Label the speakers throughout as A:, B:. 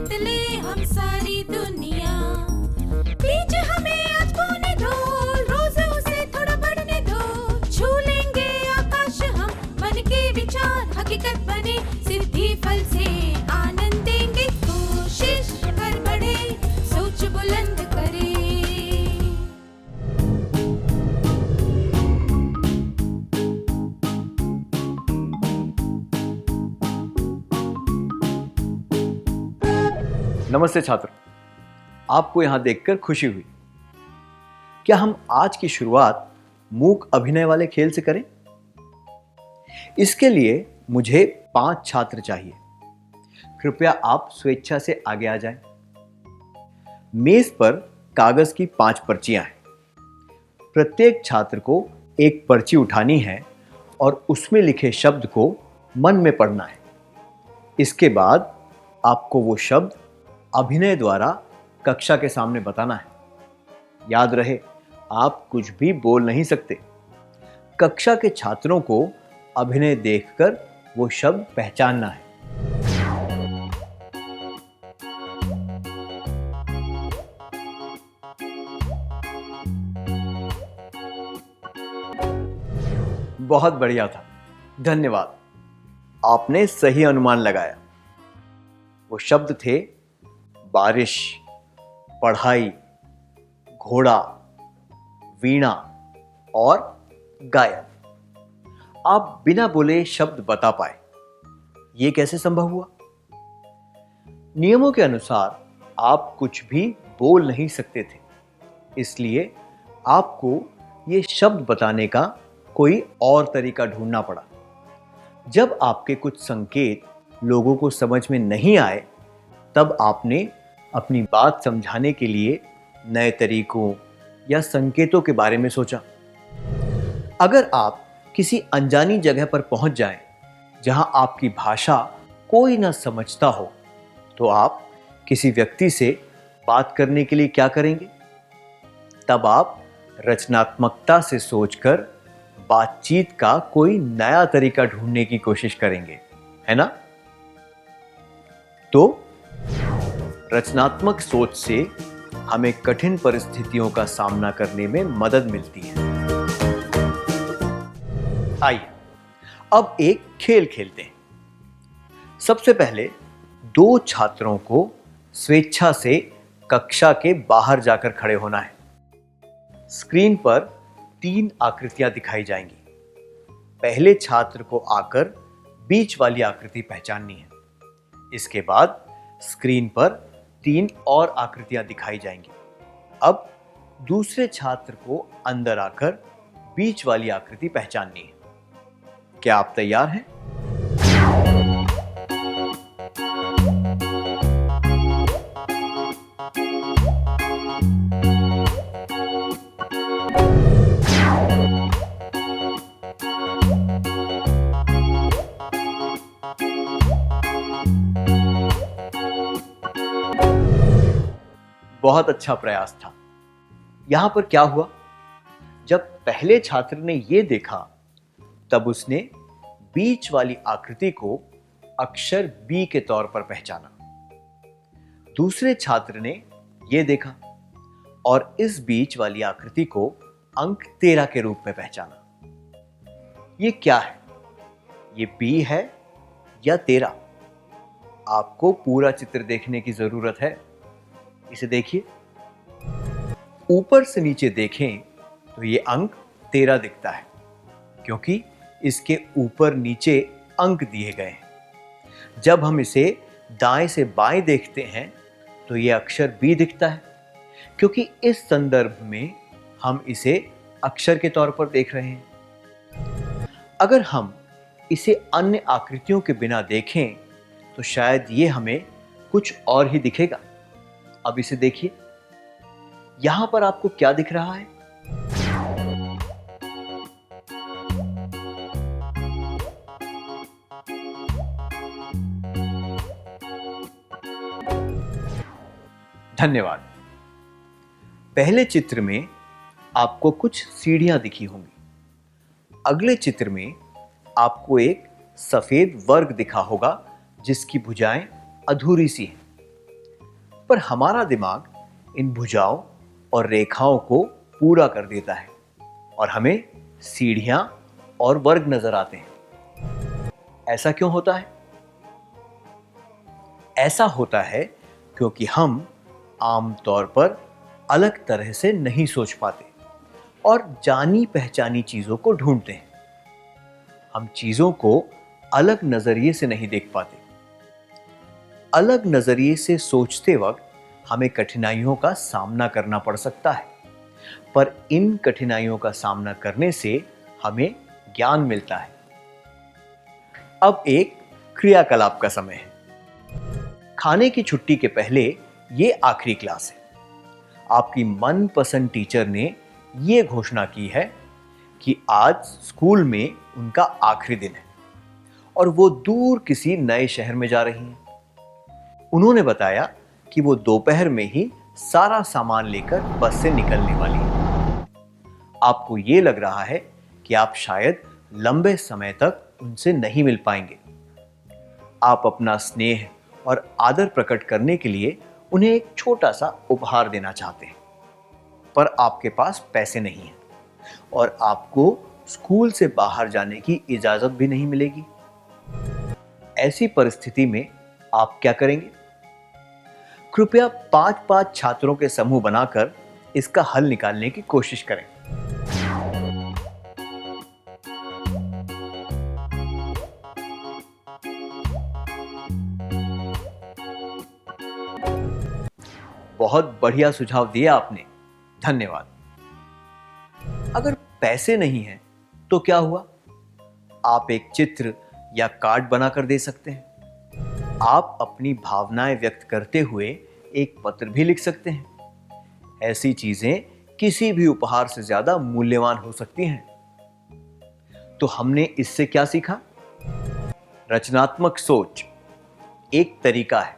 A: जीत ले हम सारी दुनिया। बीच हमें आज बोने दो, रोज उसे थोड़ा बढ़ने दो। छू लेंगे आकाश हम, मन के विचार हकीकत बने। सिद्धि फल से आनंद देंगे, कोशिश कर बढ़े, सोच बुलंद करे।
B: नमस्ते छात्र, आपको यहाँ देखकर खुशी हुई। क्या हम आज की शुरुआत मूक अभिनय वाले खेल से करें? इसके लिए मुझे 5 छात्र चाहिए। कृपया आप स्वेच्छा से आगे आ जाएं। मेज पर कागज की 5 पर्चियां हैं। प्रत्येक छात्र को एक पर्ची उठानी है और उसमें लिखे शब्द को मन में पढ़ना है। इसके बाद आपको वो शब्द अभिनय द्वारा कक्षा के सामने बताना है। याद रहे, आप कुछ भी बोल नहीं सकते। कक्षा के छात्रों को अभिनय देखकर वो शब्द पहचानना है। बहुत बढ़िया था, धन्यवाद। आपने सही अनुमान लगाया। वो शब्द थे बारिश, पढ़ाई, घोड़ा, वीणा और गायन। आप बिना बोले शब्द बता पाए। ये कैसे संभव हुआ? नियमों के अनुसार आप कुछ भी बोल नहीं सकते थे, इसलिए आपको ये शब्द बताने का कोई और तरीका ढूंढना पड़ा। जब आपके कुछ संकेत लोगों को समझ में नहीं आए, तब आपने अपनी बात समझाने के लिए नए तरीकों या संकेतों के बारे में सोचा। अगर आप किसी अनजानी जगह पर पहुंच जाएं, जहां आपकी भाषा कोई ना समझता हो, तो आप किसी व्यक्ति से बात करने के लिए क्या करेंगे? तब आप रचनात्मकता से सोचकर बातचीत का कोई नया तरीका ढूंढने की कोशिश करेंगे, है ना? तो रचनात्मक सोच से हमें कठिन परिस्थितियों का सामना करने में मदद मिलती है। आइए अब एक खेल खेलते हैं। सबसे पहले 2 छात्रों को स्वेच्छा से कक्षा के बाहर जाकर खड़े होना है। स्क्रीन पर 3 आकृतियां दिखाई जाएंगी। पहले छात्र को आकर बीच वाली आकृति पहचाननी है। इसके बाद स्क्रीन पर 3 और आकृतियां दिखाई जाएंगी। अब दूसरे छात्र को अंदर आकर बीच वाली आकृति पहचाननी है। क्या आप तैयार हैं? बहुत अच्छा प्रयास था। यहां पर क्या हुआ? जब पहले छात्र ने यह देखा, तब उसने बीच वाली आकृति को अक्षर बी के तौर पर पहचाना। दूसरे छात्र ने यह देखा और इस बीच वाली आकृति को अंक 13 के रूप में पहचाना। यह क्या है? यह बी है या 13? आपको पूरा चित्र देखने की जरूरत है। इसे देखिए। ऊपर से नीचे देखें तो ये अंक 13 दिखता है, क्योंकि इसके ऊपर नीचे अंक दिए गए हैं। जब हम इसे दाएं से बाएं देखते हैं तो ये अक्षर बी दिखता है, क्योंकि इस संदर्भ में हम इसे अक्षर के तौर पर देख रहे हैं। अगर हम इसे अन्य आकृतियों के बिना देखें तो शायद ये हमें कुछ और ही दिखेगा। अब इसे देखिए। यहां पर आपको क्या दिख रहा है? धन्यवाद। पहले चित्र में आपको कुछ सीढ़ियां दिखी होंगी। अगले चित्र में आपको एक सफेद वर्ग दिखा होगा जिसकी भुजाएं अधूरी सी हैं। पर हमारा दिमाग इन भुजाओं और रेखाओं को पूरा कर देता है और हमें सीढ़ियां और वर्ग नजर आते हैं। ऐसा क्यों होता है? ऐसा होता है क्योंकि हम आमतौर पर अलग तरह से नहीं सोच पाते और जानी पहचानी चीजों को ढूंढते हैं। हम चीजों को अलग नजरिए से नहीं देख पाते। अलग नजरिए से सोचते वक्त हमें कठिनाइयों का सामना करना पड़ सकता है, पर इन कठिनाइयों का सामना करने से हमें ज्ञान मिलता है। अब एक क्रियाकलाप का समय है। खाने की छुट्टी के पहले ये आखिरी क्लास है। आपकी मनपसंद टीचर ने ये घोषणा की है कि आज स्कूल में उनका आखिरी दिन है और वो दूर किसी नए शहर में जा रही हैं। उन्होंने बताया कि वो दोपहर में ही सारा सामान लेकर बस से निकलने वाली है। आपको ये लग रहा है कि आप शायद लंबे समय तक उनसे नहीं मिल पाएंगे। आप अपना स्नेह और आदर प्रकट करने के लिए उन्हें एक छोटा सा उपहार देना चाहते हैं, पर आपके पास पैसे नहीं हैं और आपको स्कूल से बाहर जाने की इजाजत भी नहीं मिलेगी। ऐसी परिस्थिति में आप क्या करेंगे? कृपया 5-5 छात्रों के समूह बनाकर इसका हल निकालने की कोशिश करें। बहुत बढ़िया सुझाव दिया आपने, धन्यवाद। अगर पैसे नहीं हैं तो क्या हुआ? आप एक चित्र या कार्ड बनाकर दे सकते हैं। आप अपनी भावनाएं व्यक्त करते हुए एक पत्र भी लिख सकते हैं। ऐसी चीजें किसी भी उपहार से ज्यादा मूल्यवान हो सकती हैं। तो हमने इससे क्या सीखा? रचनात्मक सोच एक तरीका है।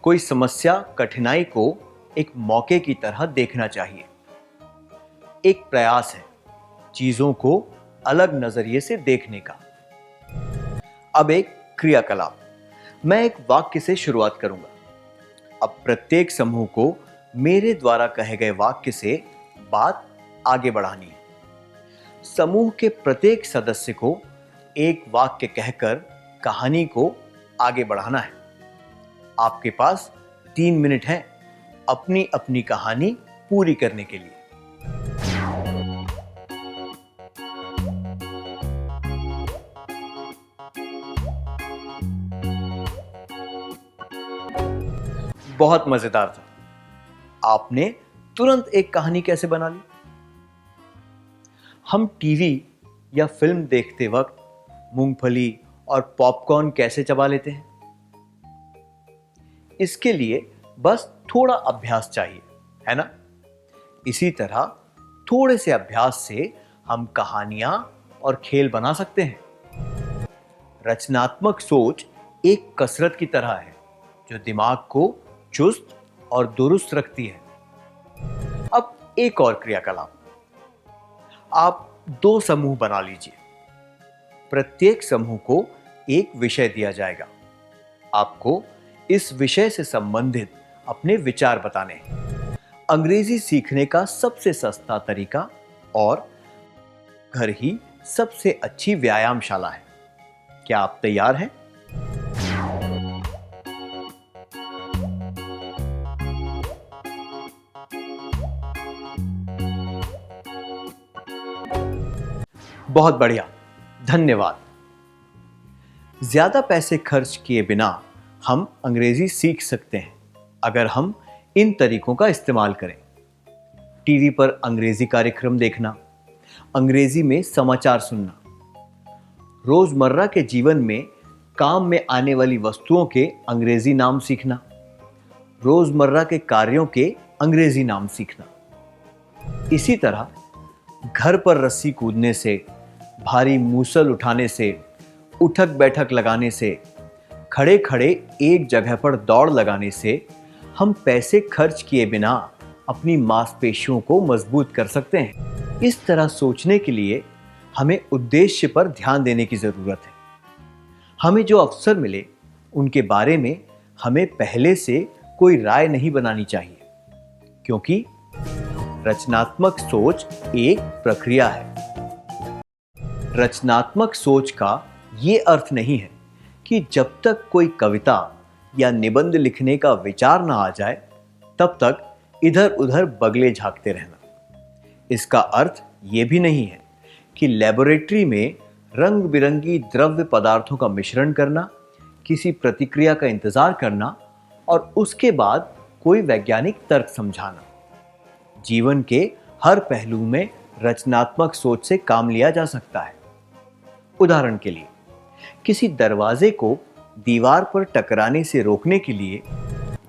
B: कोई समस्या, कठिनाई को एक मौके की तरह देखना चाहिए। एक प्रयास है चीजों को अलग नजरिए से देखने का। अब एक क्रियाकलाप। मैं एक वाक्य से शुरुआत करूंगा। अब प्रत्येक समूह को मेरे द्वारा कहे गए वाक्य से बात आगे बढ़ानी है। समूह के प्रत्येक सदस्य को एक वाक्य कहकर कहानी को आगे बढ़ाना है। आपके पास 3 मिनट हैं अपनी अपनी कहानी पूरी करने के लिए। बहुत मजेदार था। आपने तुरंत एक कहानी कैसे बना ली? हम टीवी या फिल्म देखते वक्त मूंगफली और पॉपकॉर्न कैसे चबा लेते हैं? इसके लिए बस थोड़ा अभ्यास चाहिए, है ना? इसी तरह थोड़े से अभ्यास से हम कहानियां और खेल बना सकते हैं। रचनात्मक सोच एक कसरत की तरह है जो दिमाग को चुस्त और दुरुस्त रखती है। अब एक और क्रियाकलाप। आप 2 समूह बना लीजिए। प्रत्येक समूह को एक विषय दिया जाएगा। आपको इस विषय से संबंधित अपने विचार बताने हैं। अंग्रेजी सीखने का सबसे सस्ता तरीका और घर ही सबसे अच्छी व्यायामशाला है। क्या आप तैयार हैं? बहुत बढ़िया, धन्यवाद। ज्यादा पैसे खर्च किए बिना हम अंग्रेजी सीख सकते हैं अगर हम इन तरीकों का इस्तेमाल करें। टीवी पर अंग्रेजी कार्यक्रम देखना, अंग्रेजी में समाचार सुनना, रोजमर्रा के जीवन में काम में आने वाली वस्तुओं के अंग्रेजी नाम सीखना, रोजमर्रा के कार्यों के अंग्रेजी नाम सीखना। इसी तरह घर पर रस्सी कूदने से, भारी मूसल उठाने से, उठक बैठक लगाने से, खड़े खड़े एक जगह पर दौड़ लगाने से हम पैसे खर्च किए बिना अपनी मांसपेशियों को मजबूत कर सकते हैं। इस तरह सोचने के लिए हमें उद्देश्य पर ध्यान देने की जरूरत है। हमें जो अवसर मिले उनके बारे में हमें पहले से कोई राय नहीं बनानी चाहिए, क्योंकि रचनात्मक सोच एक प्रक्रिया है। रचनात्मक सोच का यह अर्थ नहीं है कि जब तक कोई कविता या निबंध लिखने का विचार ना आ जाए तब तक इधर उधर बगले झांकते रहना। इसका अर्थ यह भी नहीं है कि लेबोरेटरी में रंग बिरंगी द्रव्य पदार्थों का मिश्रण करना, किसी प्रतिक्रिया का इंतजार करना और उसके बाद कोई वैज्ञानिक तर्क समझाना। जीवन के हर पहलू में रचनात्मक सोच से काम लिया जा सकता है। उदाहरण के लिए, किसी दरवाजे को दीवार पर टकराने से रोकने के लिए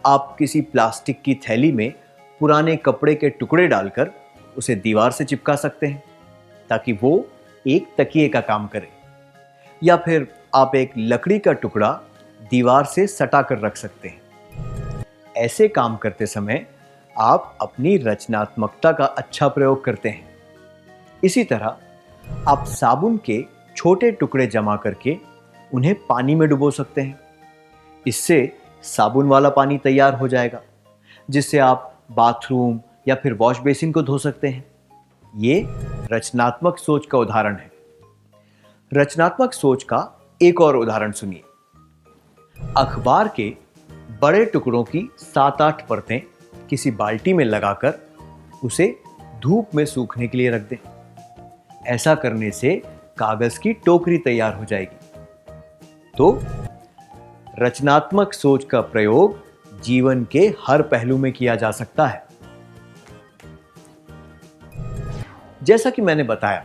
B: आप किसी प्लास्टिक की थैली में पुराने कपड़े के टुकड़े डालकर उसे दीवार से चिपका सकते हैं ताकि वो एक तकिए का काम करे, या फिर आप एक लकड़ी का टुकड़ा दीवार से सटा कर रख सकते हैं। ऐसे काम करते समय आप अपनी रचनात्मकता का अच्छा प्रयोग करते हैं। इसी तरह आप साबुन के छोटे टुकड़े जमा करके उन्हें पानी में डुबो सकते हैं। इससे साबुन वाला पानी तैयार हो जाएगा, जिससे आप बाथरूम या फिर वॉश बेसिन को धो सकते हैं। ये रचनात्मक सोच का उदाहरण है। रचनात्मक सोच का एक और उदाहरण सुनिए। अखबार के बड़े टुकड़ों की 7-8 परतें किसी बाल्टी में लगाकर उसे धूप में सूखने के लिए रख दें। ऐसा करने से कागज की टोकरी तैयार हो जाएगी। तो रचनात्मक सोच का प्रयोग जीवन के हर पहलू में किया जा सकता है। जैसा कि मैंने बताया,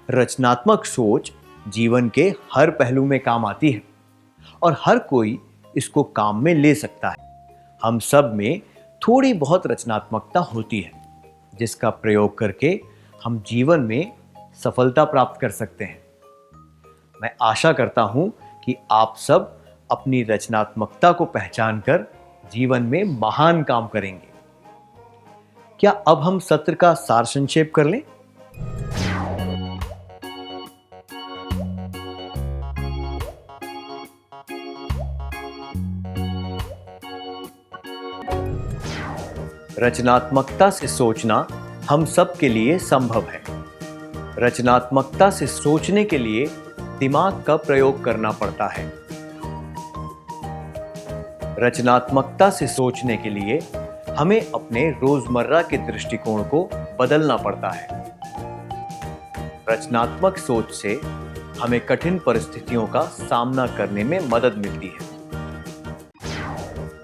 B: रचनात्मक सोच जीवन के हर पहलू में काम आती है और हर कोई इसको काम में ले सकता है। हम सब में थोड़ी बहुत रचनात्मकता होती है, जिसका प्रयोग करके हम जीवन में सफलता प्राप्त कर सकते हैं। मैं आशा करता हूं कि आप सब अपनी रचनात्मकता को पहचान कर जीवन में महान काम करेंगे। क्या अब हम सत्र का सार संक्षेप कर लें? रचनात्मकता से सोचना हम सब के लिए संभव है। रचनात्मकता से सोचने के लिए दिमाग का प्रयोग करना पड़ता है। रचनात्मकता से सोचने के लिए हमें अपने रोजमर्रा के दृष्टिकोण को बदलना पड़ता है। रचनात्मक सोच से हमें कठिन परिस्थितियों का सामना करने में मदद मिलती है।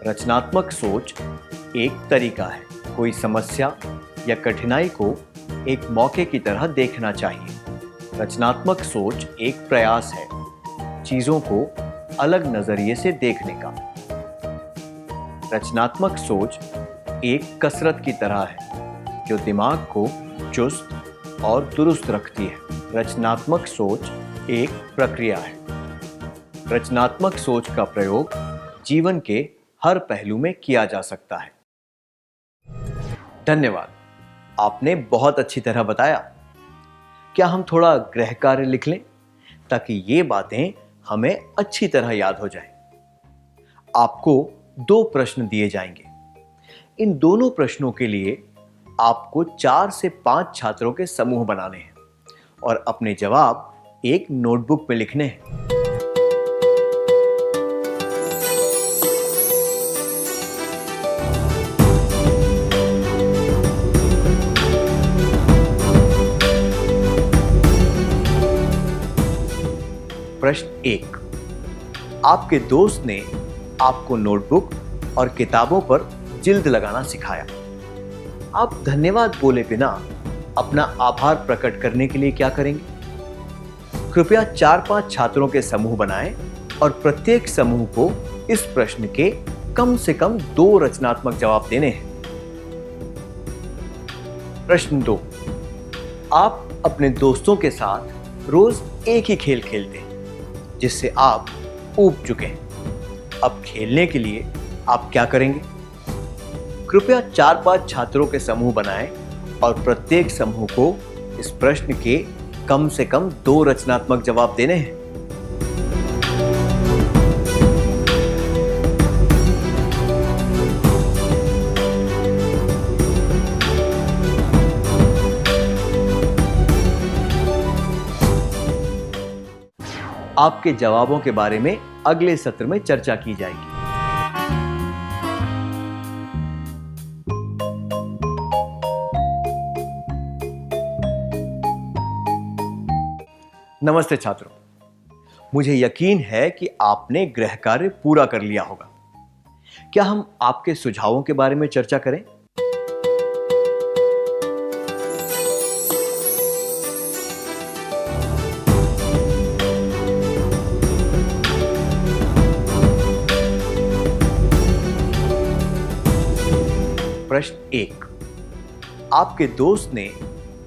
B: रचनात्मक सोच एक तरीका है। कोई समस्या या कठिनाई को एक मौके की तरह देखना चाहिए। रचनात्मक सोच एक प्रयास है चीजों को अलग नजरिए से देखने का। रचनात्मक सोच एक कसरत की तरह है जो दिमाग को चुस्त और दुरुस्त रखती है। रचनात्मक सोच एक प्रक्रिया है। रचनात्मक सोच का प्रयोग जीवन के हर पहलू में किया जा सकता है। धन्यवाद, आपने बहुत अच्छी तरह बताया। क्या हम थोड़ा गृह कार्य लिख लें ताकि ये बातें हमें अच्छी तरह याद हो जाएं। आपको 2 प्रश्न दिए जाएंगे। इन दोनों प्रश्नों के लिए आपको 4 से 5 छात्रों के समूह बनाने हैं और अपने जवाब एक नोटबुक में लिखने हैं। प्रश्न 1, आपके दोस्त ने आपको नोटबुक और किताबों पर जिल्द लगाना सिखाया। आप धन्यवाद बोले बिना अपना आभार प्रकट करने के लिए क्या करेंगे? कृपया 4-5 छात्रों के समूह बनाएं और प्रत्येक समूह को इस प्रश्न के कम से कम 2 रचनात्मक जवाब देने हैं। प्रश्न 2, आप अपने दोस्तों के साथ रोज एक ही खेल खेलते हैं जिससे आप ऊब चुके हैं। अब खेलने के लिए आप क्या करेंगे? कृपया 4-5 छात्रों के समूह बनाएं और प्रत्येक समूह को इस प्रश्न के कम से कम 2 रचनात्मक जवाब देने हैं। आपके जवाबों के बारे में अगले सत्र में चर्चा की जाएगी। नमस्ते छात्रों, मुझे यकीन है कि आपने गृह कार्य पूरा कर लिया होगा। क्या हम आपके सुझावों के बारे में चर्चा करें? प्रश्न 1, आपके दोस्त ने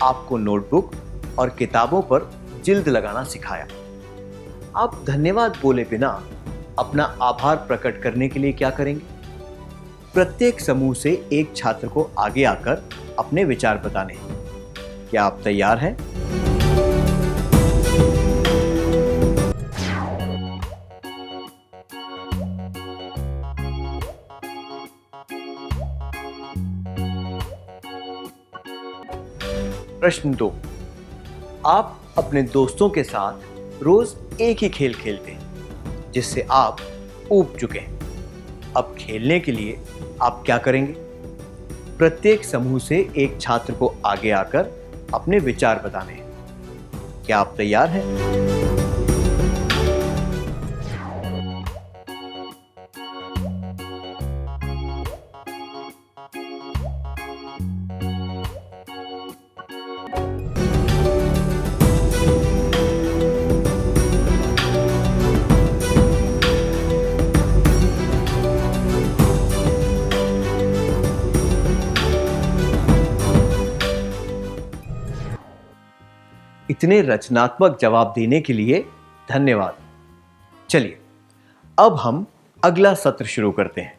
B: आपको नोटबुक और किताबों पर जिल्द लगाना सिखाया। आप धन्यवाद बोले बिना अपना आभार प्रकट करने के लिए क्या करेंगे? प्रत्येक समूह से एक छात्र को आगे आकर अपने विचार बताने हैं। क्या आप तैयार हैं? प्रश्न 2, आप अपने दोस्तों के साथ रोज एक ही खेल खेलते हैं जिससे आप ऊब चुके हैं। अब खेलने के लिए आप क्या करेंगे? प्रत्येक समूह से एक छात्र को आगे आकर अपने विचार बताने हैं। क्या आप तैयार हैं? इतने रचनात्मक जवाब देने के लिए धन्यवाद। चलिए अब हम अगला सत्र शुरू करते हैं।